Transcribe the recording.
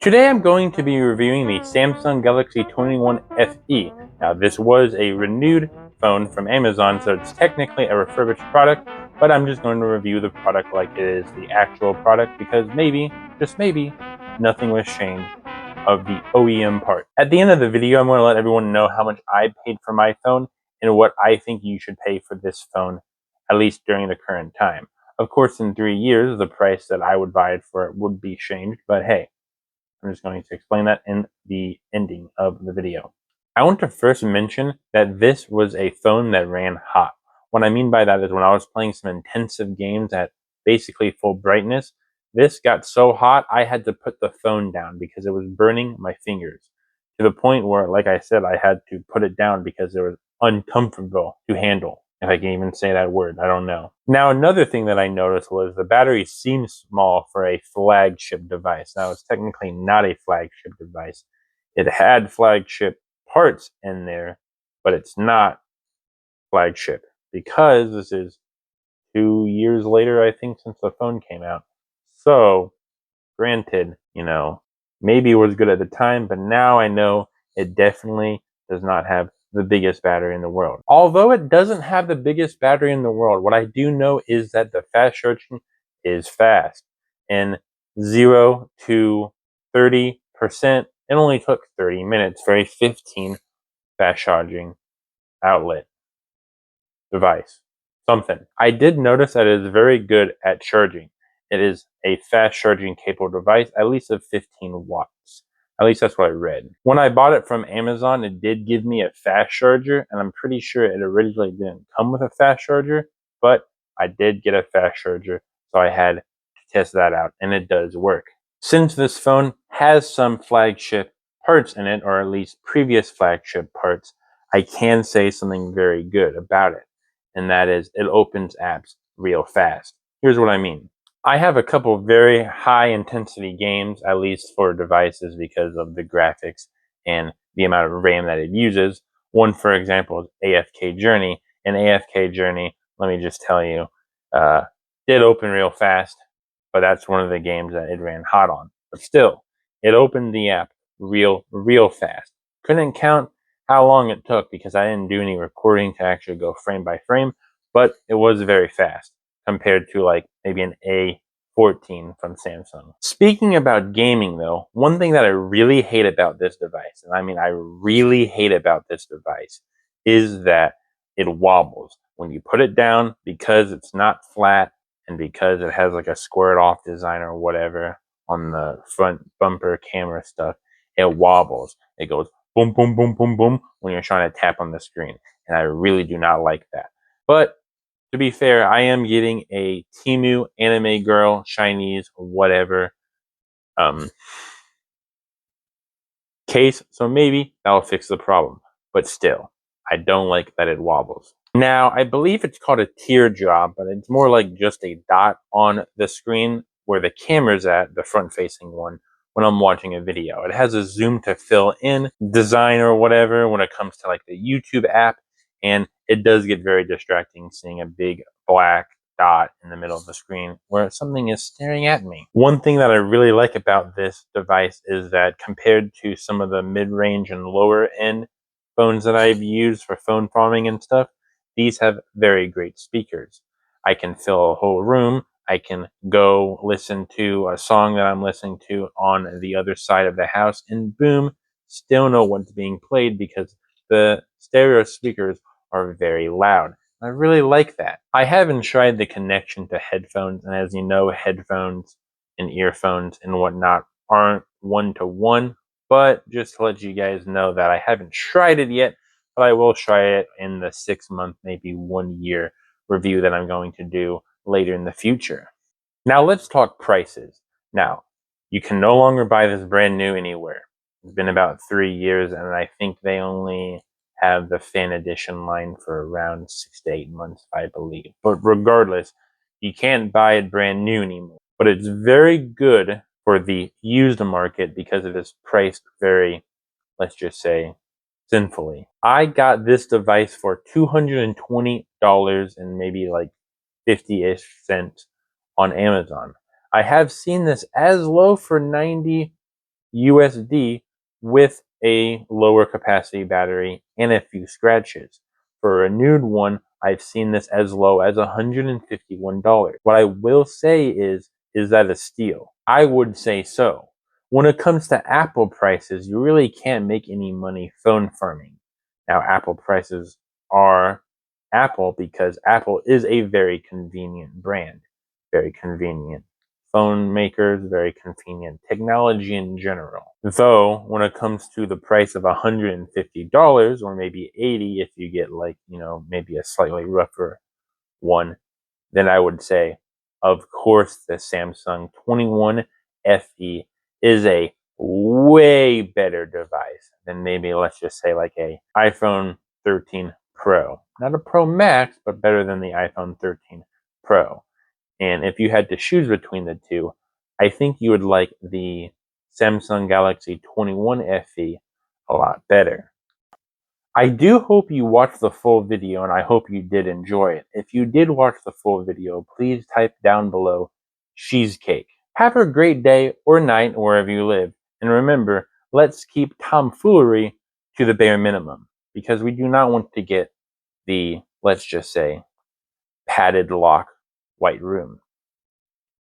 Today I'm going to be reviewing the Samsung Galaxy 21 FE. Now this was a renewed phone from Amazon, so it's technically a refurbished product, but I'm just going to review the product like it is the actual product because maybe, just maybe, nothing was changed of the OEM part. At the end of the video, I'm going to let everyone know how much I paid for my phone and what I think you should pay for this phone, at least during the current time. Of course, in 3 years, the price that I would buy it for would be changed, but hey, I'm just going to explain that in the ending of the video. I want to first mention that this was a phone that ran hot. What I mean by that is when I was playing some intensive games at basically full brightness, this got so hot I had to put the phone down because it was burning my fingers to the point where, like I said, I had to put it down because it was uncomfortable to handle. If I can even say that word, I don't know. Now, another thing that I noticed was the battery seemed small for a flagship device. Now, it's technically not a flagship device. It had flagship parts in there, but it's not flagship because this is 2 years later, I think, since the phone came out. So, granted, maybe it was good at the time, but now I know it definitely does not have the biggest battery in the world. Although it doesn't have the biggest battery in the world, what I do know is that the fast charging is fast. In 0 to 30%, it only took 30 minutes for a 15 fast charging outlet device. Something. I did notice that it is very good at charging. It is a fast charging capable device, at least of 15 watts. At least that's what I read. When I bought it from Amazon, it did give me a fast charger, and I'm pretty sure it originally didn't come with a fast charger, but I did get a fast charger, so I had to test that out, and it does work. Since this phone has some flagship parts in it, or at least previous flagship parts, I can say something very good about it, and that is it opens apps real fast. Here's what I mean. I have a couple very high intensity games, at least for devices, because of the graphics and the amount of RAM that it uses. One, for example, is AFK Journey. And AFK Journey, let me just tell you, did open real fast, but that's one of the games that it ran hot on. But still, it opened the app real fast. Couldn't count how long it took because I didn't do any recording to actually go frame by frame, but it was very fast compared to like maybe an A14 from Samsung. Speaking about gaming though, one thing that I really hate about this device, and I mean I really hate about this device, is that it wobbles. When you put it down, because it's not flat and because it has like a squared off design or whatever on the front bumper camera stuff, it wobbles. It goes boom, boom, boom, boom, boom when you're trying to tap on the screen. And I really do not like that. But to be fair, I am getting a Temu anime girl, Chinese, whatever, case, so maybe that'll fix the problem. But still, I don't like that it wobbles. Now, I believe it's called a teardrop, but it's more like just a dot on the screen where the camera's at, the front-facing one, when I'm watching a video. It has a zoom to fill in design or whatever when it comes to like the YouTube app, and it does get very distracting seeing a big black dot in the middle of the screen where something is staring at me. One thing that I really like about this device is that compared to some of the mid-range and lower end phones that I've used for phone farming and stuff, these have very great speakers. I can fill a whole room. I can go listen to a song that I'm listening to on the other side of the house and boom, still know what's being played because the stereo speakers are very loud. I really like that. I haven't tried the connection to headphones, and as you know, headphones and earphones and whatnot aren't one-to-one, but just to let you guys know that I haven't tried it yet, but I will try it in the 6-month, maybe 1 year review that I'm going to do later in the future. Now let's talk prices. Now, you can no longer buy this brand new anywhere. It's been about 3 years, and I think they only have the fan edition line for around 6 to 8 months, I believe. But regardless, you can't buy it brand new anymore. But it's very good for the used market because it is priced very, let's just say, sinfully. I got this device for $220 and maybe like 50-ish cents on Amazon. I have seen this as low for 90 USD with a lower capacity battery and a few scratches. For a renewed one, I've seen this as low as $151. What I will say is that a steal? I would say so. When it comes to Apple prices, you really can't make any money phone farming. Now, Apple prices are Apple because Apple is a very convenient brand. Very convenient phone makers, very convenient technology in general. Though, when it comes to the price of $150 or maybe $80 if you get like, maybe a slightly rougher one, then I would say, of course, the Samsung 21 FE is a way better device than maybe, let's just say, like a iPhone 13 Pro. Not a Pro Max, but better than the iPhone 13 Pro. And if you had to choose between the two, I think you would like the Samsung Galaxy 21 FE a lot better. I do hope you watched the full video, and I hope you did enjoy it. If you did watch the full video, please type down below cheesecake. Have a great day or night wherever you live. And remember, let's keep tomfoolery to the bare minimum, because we do not want to get the, let's just say, padded lock white room.